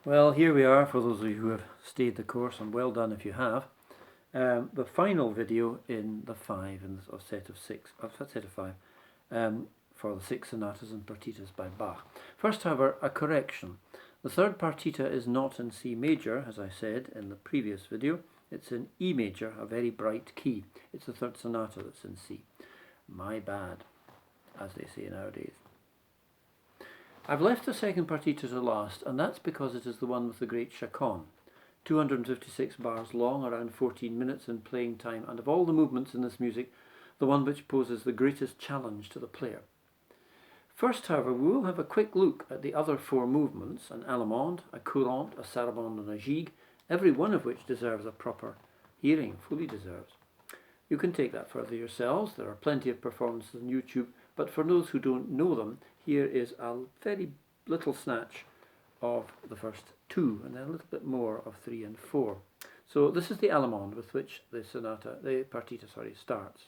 Well, here we are for those of you who have stayed the course, and well done if you have. The final video in the set of five, for the six sonatas and partitas by Bach. First, however, a correction. The third partita is not in C major, as I said in the previous video. It's in E major, a very bright key. It's the third sonata that's in C. My bad, as they say nowadays. I've left the second partita to last, and that's because it is the one with the great Chaconne. 256 bars long, around 14 minutes in playing time, and of all the movements in this music, the one which poses the greatest challenge to the player. First, however, we will have a quick look at the other four movements, an allemande, a courante, a sarabande and a gigue, every one of which deserves a proper hearing, fully deserves. You can take that further yourselves. There are plenty of performances on YouTube, but for those who don't know them, here is a very little snatch of the first two, and then a little bit more of 3 and 4. So this is the allemande with which the partita starts.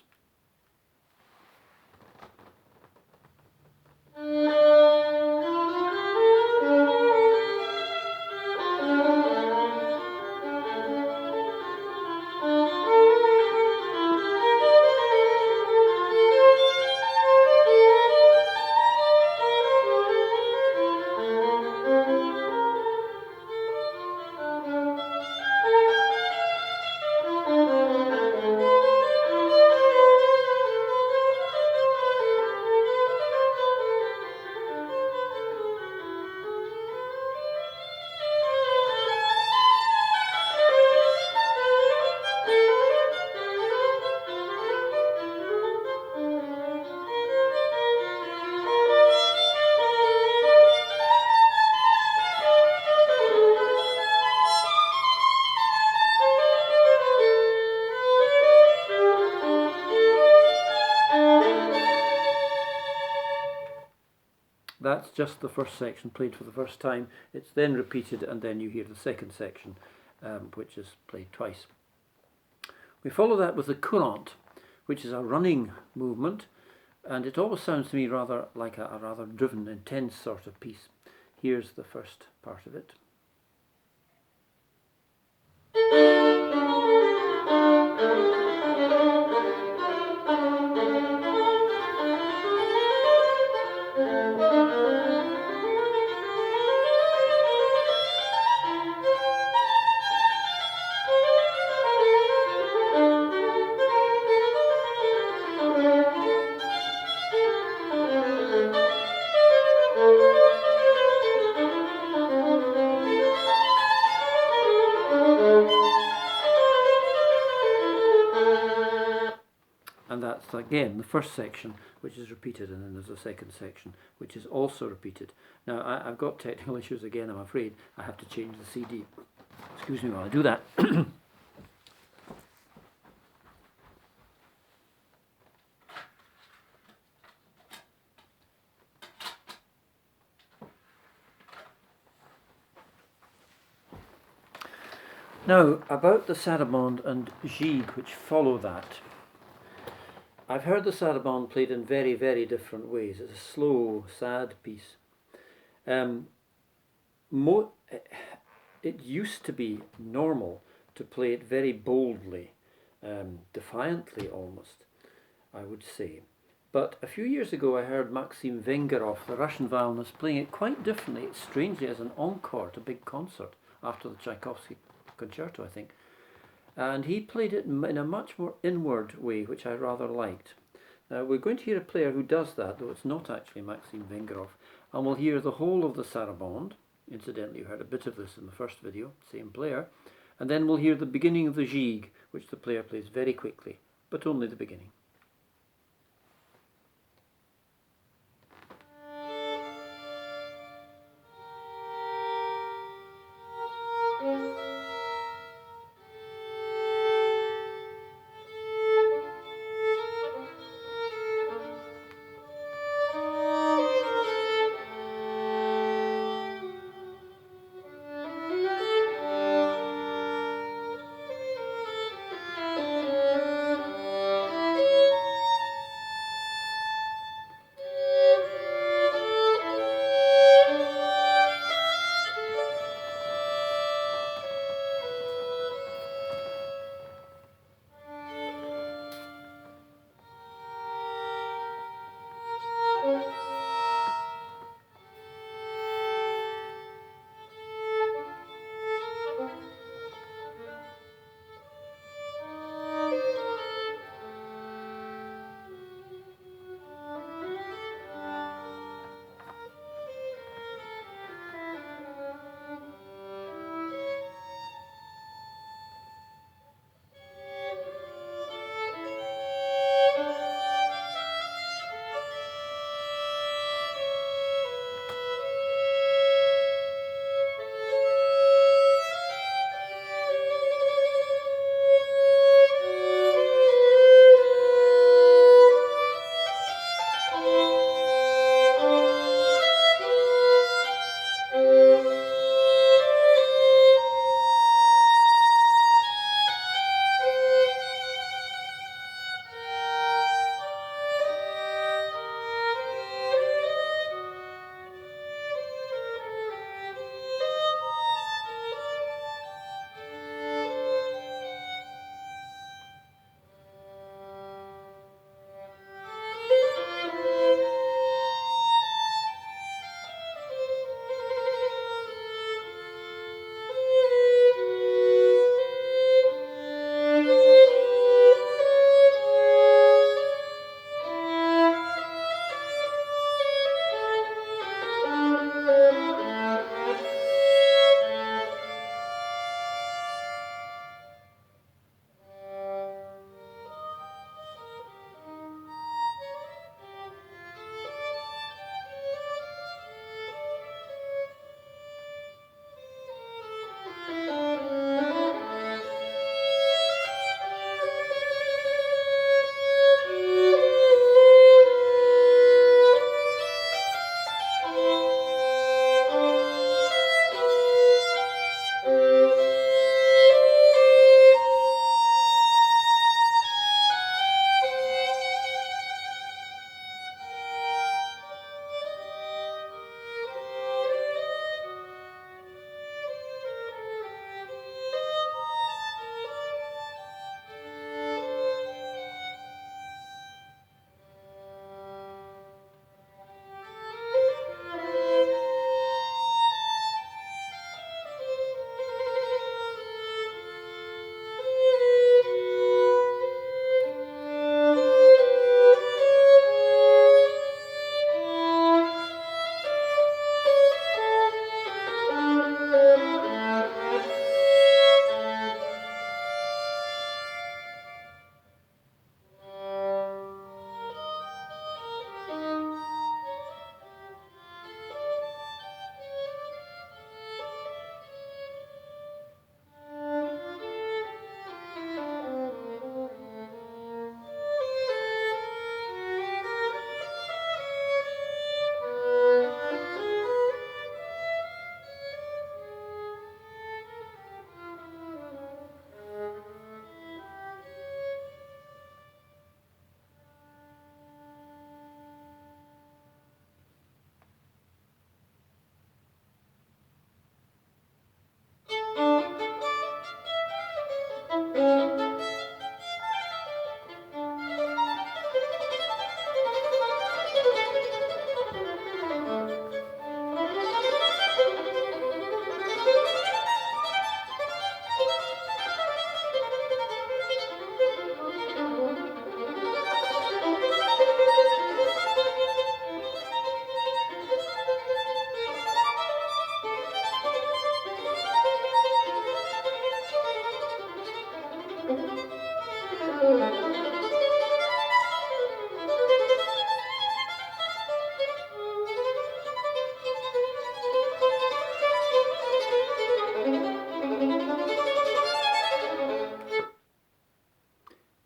That's just the first section played for the first time. It's then repeated, and then you hear the second section, which is played twice. We follow that with the courante, which is a running movement, and it always sounds to me rather like a rather driven, intense sort of piece. Here's the first part of it. And that's again the first section, which is repeated, and then there's a second section which is also repeated. Now I've got technical issues again, I'm afraid. I have to change the CD. Excuse me while I do that. Now, about the sarabande and gigue which follow that. I've heard the sarabande played in very, very different ways. It's a slow, sad piece. It used to be normal to play it very boldly, defiantly almost, I would say. But a few years ago I heard Maxim Vengerov, the Russian violinist, playing it quite differently, strangely as an encore at a big concert after the Tchaikovsky concerto, I think. And he played it in a much more inward way, which I rather liked. Now we're going to hear a player who does that, though it's not actually Maxim Vengerov, and we'll hear the whole of the sarabande. Incidentally, you heard a bit of this in the first video, same player. And then we'll hear the beginning of the gigue, which the player plays very quickly, but only the beginning.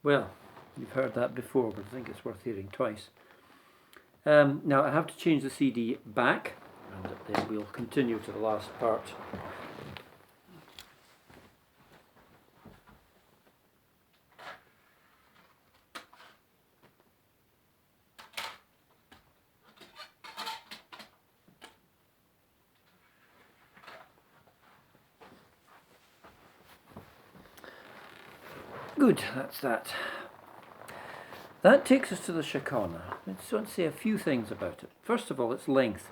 Well, you've heard that before, but I think it's worth hearing twice. Now I have to change the CD back, and then we'll continue to the last part. Good, that's that. That takes us to the Chicana. I just want to say a few things about it. First of all, its length.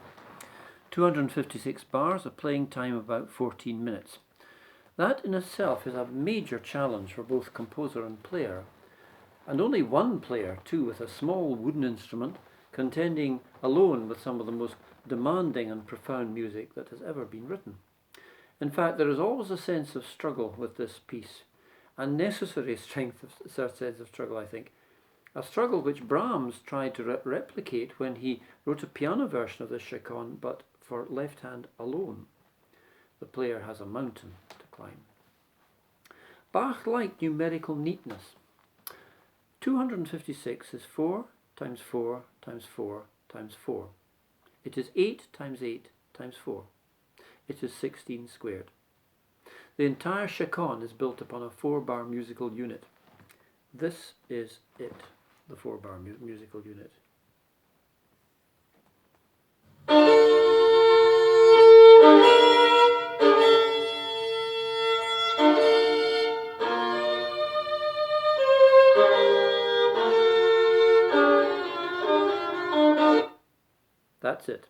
256 bars, a playing time of about 14 minutes. That in itself is a major challenge for both composer and player. And only one player, too, with a small wooden instrument, contending alone with some of the most demanding and profound music that has ever been written. In fact, there is always a sense of struggle with this piece, and necessary sense of struggle, I think. A struggle which Brahms tried to replicate when he wrote a piano version of the Chaconne, but for left hand alone. The player has a mountain to climb. Bach liked numerical neatness. 256 is 4 times 4 times 4 times 4. It is 8 times 8 times 4. It is 16 squared. The entire Chaconne is built upon a 4-bar musical unit. This is it, the 4-bar musical unit. That's it.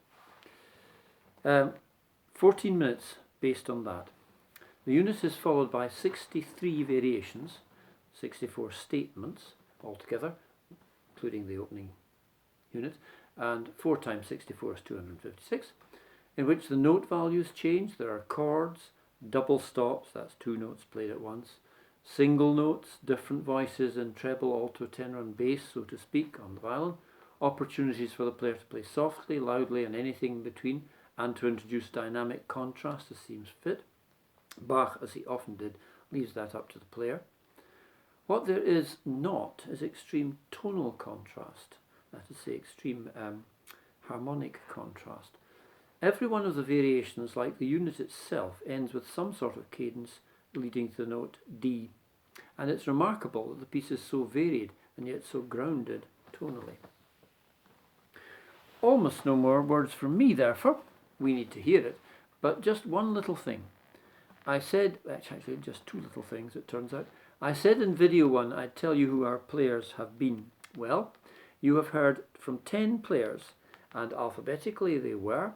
14 minutes based on that. The unit is followed by 63 variations, 64 statements altogether, including the opening unit, and 4 times 64 is 256, in which the note values change. There are chords, double stops, that's 2 notes played at once, single notes, different voices in treble, alto, tenor and bass, so to speak, on the violin, opportunities for the player to play softly, loudly and anything in between, and to introduce dynamic contrast as seems fit. Bach, as he often did, leaves that up to the player. What there is not is extreme tonal contrast, that is to say extreme harmonic contrast. Every one of the variations, like the unit itself, ends with some sort of cadence leading to the note D, and it's remarkable that the piece is so varied and yet so grounded tonally. Almost no more words from me, therefore. We need to hear it, but just one little thing. I said, actually just 2 little things it turns out. I said in video 1 I'd tell you who our players have been. Well, you have heard from 10 players, and alphabetically they were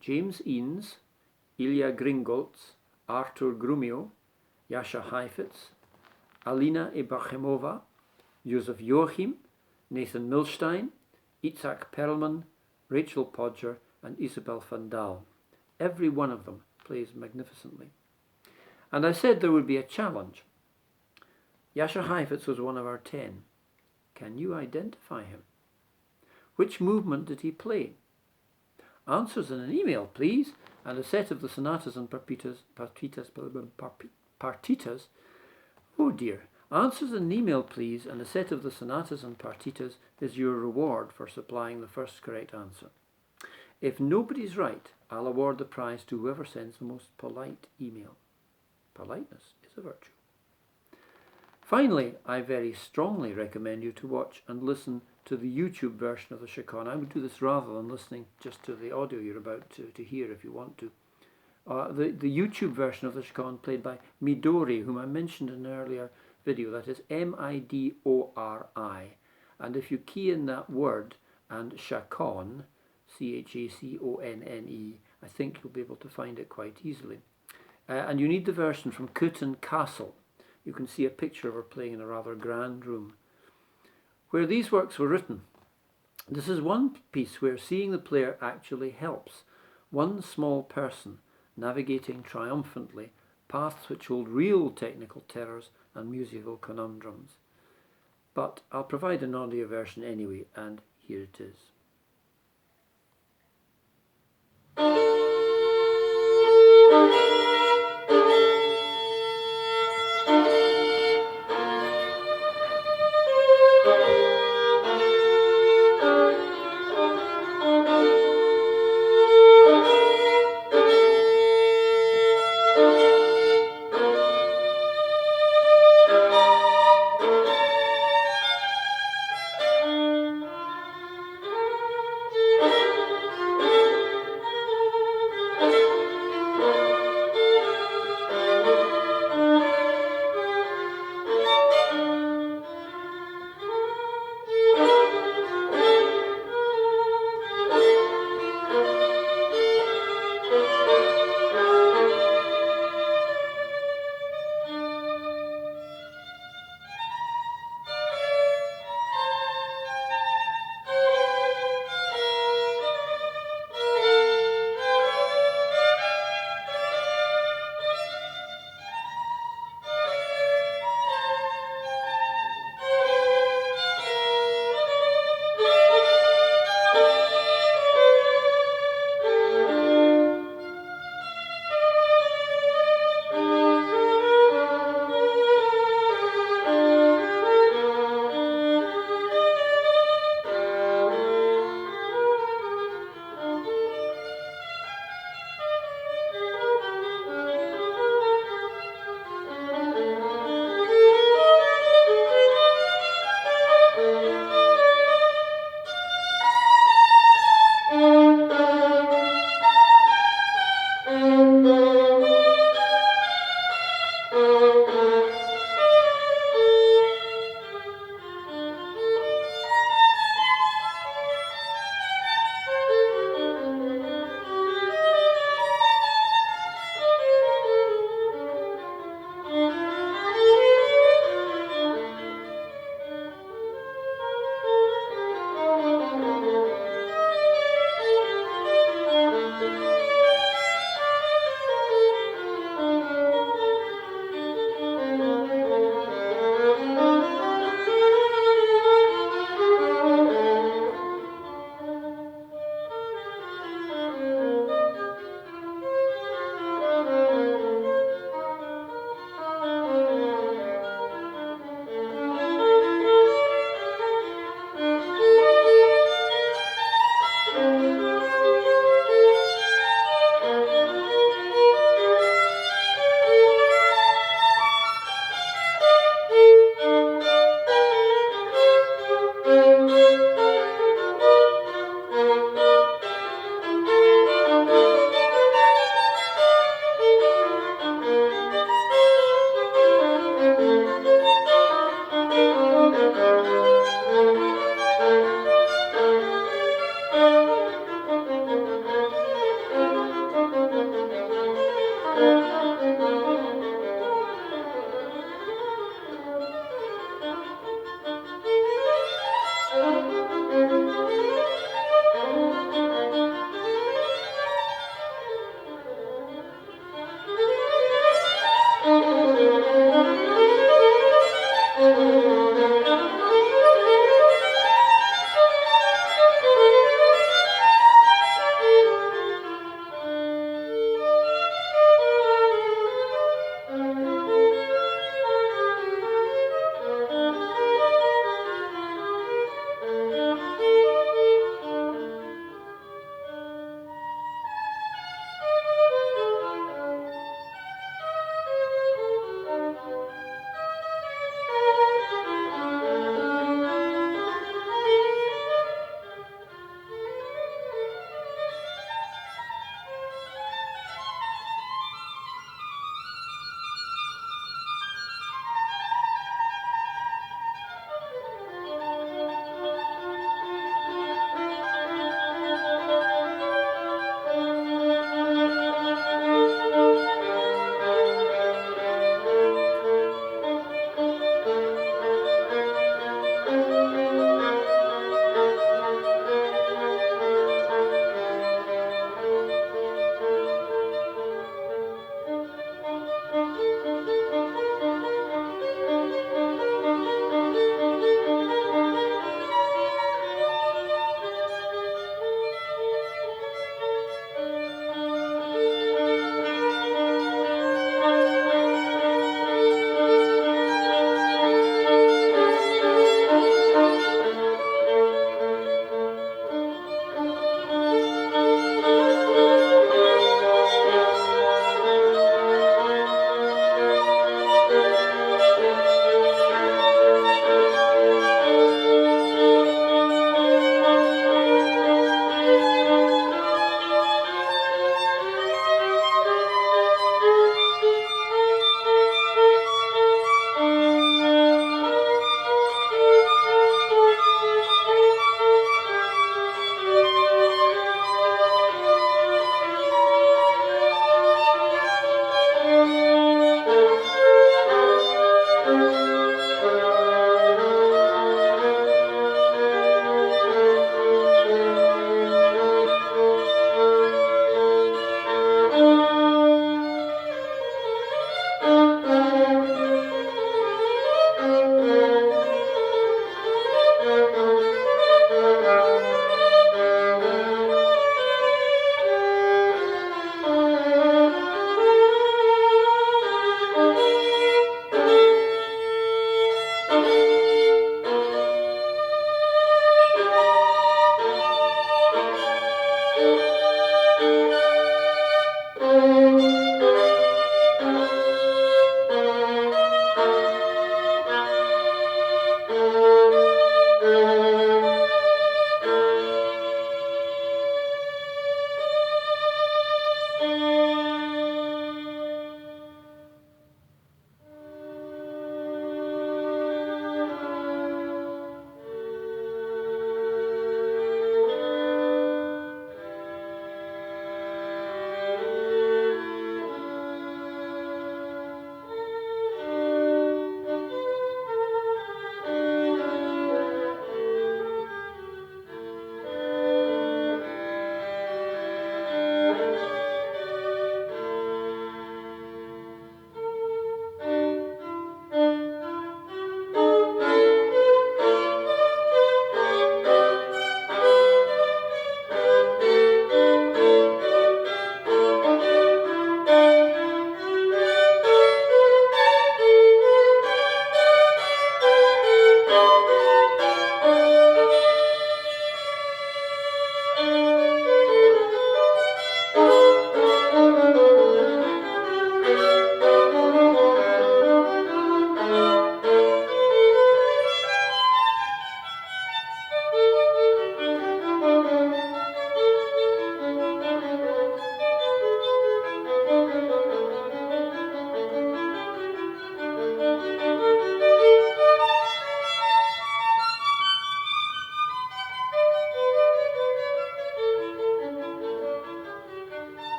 James Eanes, Ilya Gringolz, Artur Grumio, Jascha Heifetz, Alina Ibrahimova, Josef Joachim, Nathan Milstein, Itzhak Perlman, Rachel Podger and Isabel van Daal. Every one of them plays magnificently. And I said there would be a challenge. Jascha Heifetz was one of our 10. Can you identify him? Which movement did he play? Answers in an email, please, and a set of the sonatas and partitas. Oh dear. Answers in an email, please, and a set of the sonatas and partitas is your reward for supplying the first correct answer. If nobody's right, I'll award the prize to whoever sends the most polite email. Politeness is a virtue. Finally, I very strongly recommend you to watch and listen to the YouTube version of the Chaconne. I would do this rather than listening just to the audio you're about to hear if you want to. The YouTube version of the Chaconne played by Midori, whom I mentioned in an earlier video, that is M-I-D-O-R-I. And if you key in that word and Chaconne, C-H-A-C-O-N-N-E, I think you'll be able to find it quite easily. And you need the version from Chaconne Castle. You can see a picture of her playing in a rather grand room. Where these works were written, this is one piece where seeing the player actually helps. One small person navigating triumphantly paths which hold real technical terrors and musical conundrums. But I'll provide an audio version anyway, and here it is.